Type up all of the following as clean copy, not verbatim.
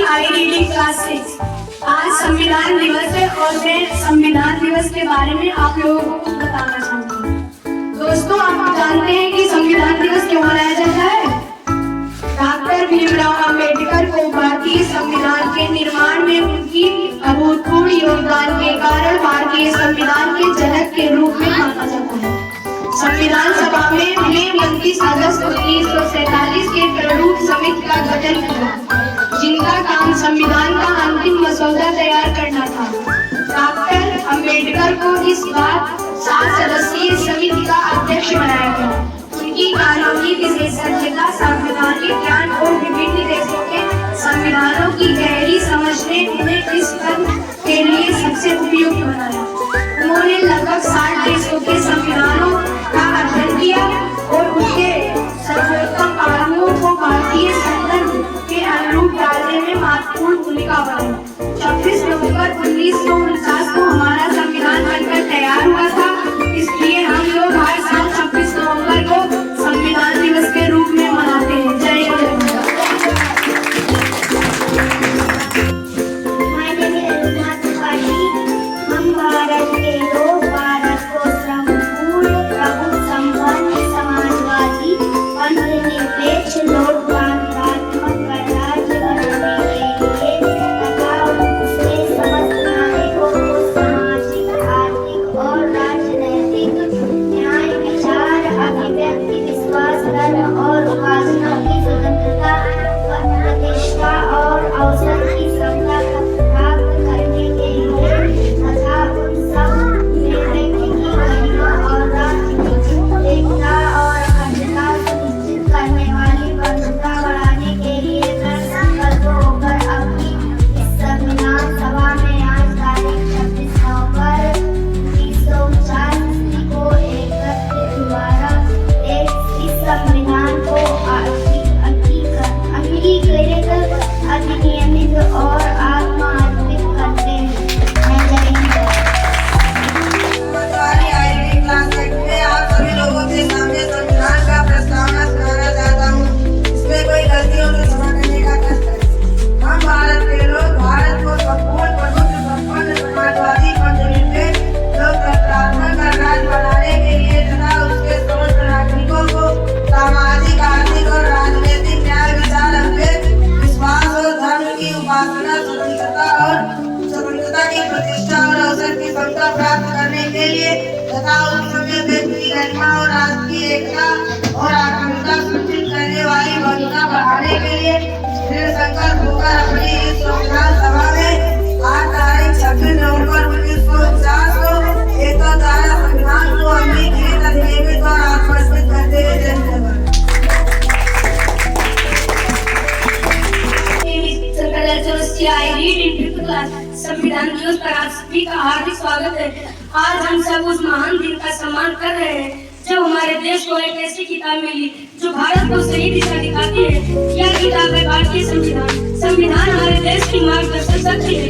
की I reading class 6। आज संविधान दिवस है और मैं संविधान दिवस के बारे में आप लोगों को कुछ बताना चाहूंगी। दोस्तों, आप जानते हैं कि संविधान दिवस क्यों मनाया जाता है? डॉक्टर भीमराव अंबेडकर को भारतीय संविधान के निर्माण में उनकी अभूतपूर्व योगदान के कारण भारतीय संविधान के जनक के रूप में माना जाता है। संविधान सभा में 29 अगस्त 1947 के प्रारूप समिति का गठन किया, जिनका काम संविधान का अंतिम मसौदा तैयार करना था। डॉक्टर अंबेडकर को इस बार 7 सदस्यीय समिति का अध्यक्ष बनाया गया। उनकी कानूनी विशेषज्ञता, संवैधानिक ज्ञान और विभिन्न देशों के संविधानों की गहरी समझ ने उन्हें इस पद के लिए सबसे उपयुक्त बनाया। उन्होंने लगभग 60 देशों के संविधानों का अध्ययन किया और उनके सर्वोत्तम पहलुओं को भारतीय संदर्भ के अनुरूप डालने में महत्वपूर्ण भूमिका बनाई। 26 नवंबर 1949 को हमारा संविधान बनकर तैयार हुआ था, इसलिए हम लोग हर साल 26 नवंबर को संविधान दिवस के रूप में मनाते हैं। जय हिंद। हम भारत के लोग भारत को संपूर्ण प्रभु संपन्न समाजवादी धर्मनिरपेक्ष लोकतांत्रिक गणराज्य बनाने के लिए तथा उसके समस्त नागरिकों को सामाजिक, आर्थिक और राजनैतिक न्याय, विचार, अभिव्यक्ति, विश्वास, धर्म और उपासना की स्वतंत्रता, प्रतिष्ठा और अवसर की समता प्राप्त करने के लिए तथा उन सब व्यक्ति की गरिमा और राष्ट्रीय एकता और अखंडता सुनिश्चित करने वाली बंधुता बढ़ाने के लिए संकल्प होकर अपनी इस संविधान सभा में आज तारीख 26 नवंबर 1949 को एकत्रित द्वारा इस संविधान को अंगीकृत, अधिनियमित और आत्मार्पित करते हैं। आप सभी लोगों के सामने संविधान का प्रस्तावना सुनाना चाहता हूँ। इसमें कोई गलती हो तो क्षमा करने का कष्ट करें। हम भारत के लोग भारत को संपूर्ण प्रभुत्व संपन्न समाजवादी धर्मनिरपेक्ष लोकतांत्रिक गणराज्य बनाने के लिए तथा उसके समस्त नागरिकों को सामाजिक, आर्थिक और राजनीतिक न्याय, विचार, अभिव्यक्ति, विश्वास और धर्म की उपासना, स्वतंत्रता की प्रतिष्ठा और अवसर की समता प्राप्त करने के लिए तथा उन सभी व्यक्ति की गरिमा और राष्ट्रीय एकता और अखंडता सुनिश्चित करने वाली बंधुता बढ़ाने के लिए दृढ़ संकल्प होकर अपनी इस संविधान सभा में आज तारीख 26 नवंबर 1949 को एकता द्वारा संविधान को अंगीकृत, अधिनियमित और आत्मनिर्भर करते हुए जय हिंद। संविधान दिवस पर आप सभी का हार्दिक स्वागत है। आज हम सब उस महान दिन का सम्मान कर रहे हैं जब हमारे देश को एक ऐसी किताब मिली जो भारत को सही दिशा दिखाती है। यह किताब है भारतीय संविधान। संविधान हमारे देश की मार्गदर्शक शक्ति है।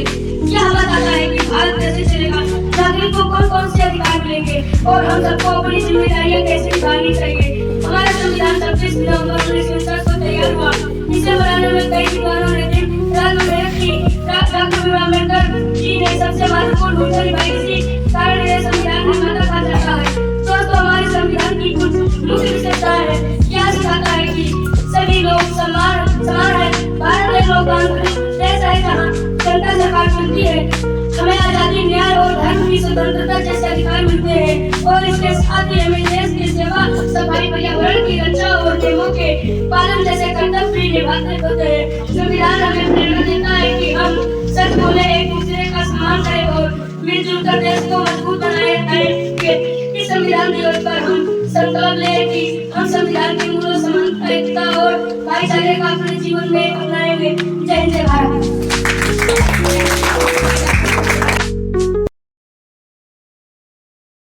यह बताता है कि भारत कैसे चलेगा, नागरिक को कौन कौन से अधिकार मिलेंगे और हम सबको अपनी जिम्मेदारियां कैसे निभानी चाहिए। हमारा संविधान 26 नवंबर 1949 को तैयार हुआ। इसे बनाने में कई विद्वानों ने दिन रात मेहनत की। डॉक्टर भीमराव अम्बेडकर जी ने सबसे महत्वपूर्ण भूमिका निभाई। इसी कारण यह संविधान निर्माता कहा जाता है। दोस्तों, हमारे संविधान की कुछ मुख्य विशेषताएं हैं। यह सिखाता है कि सभी लोग समान है। भारत एक लोकतांत्रिक देश है जहाँ जनता सरकार चुनती है। हमें आजादी, न्याय और धर्म की स्वतंत्रता जैसे अधिकार मिलते हैं और इसके साथ ही हमें देश की सेवा, सफाई, पर्यावरण की रक्षा और नियमों के पालन जैसे कर्तव्य निभाते होते हैं। संविधान हमें प्रेरणा देता है कि हम सच बोले, एक दूसरे का सम्मान करें और मिलजुल कर देश को मजबूत बनाएंगे। इस संविधान दिवस पर हम संकल्प लें कि हम संविधान के मूल्यों, समानता, एकता और भाईचारे का अपने जीवन में अपनाएंगे। जय हिंद, जय भारत।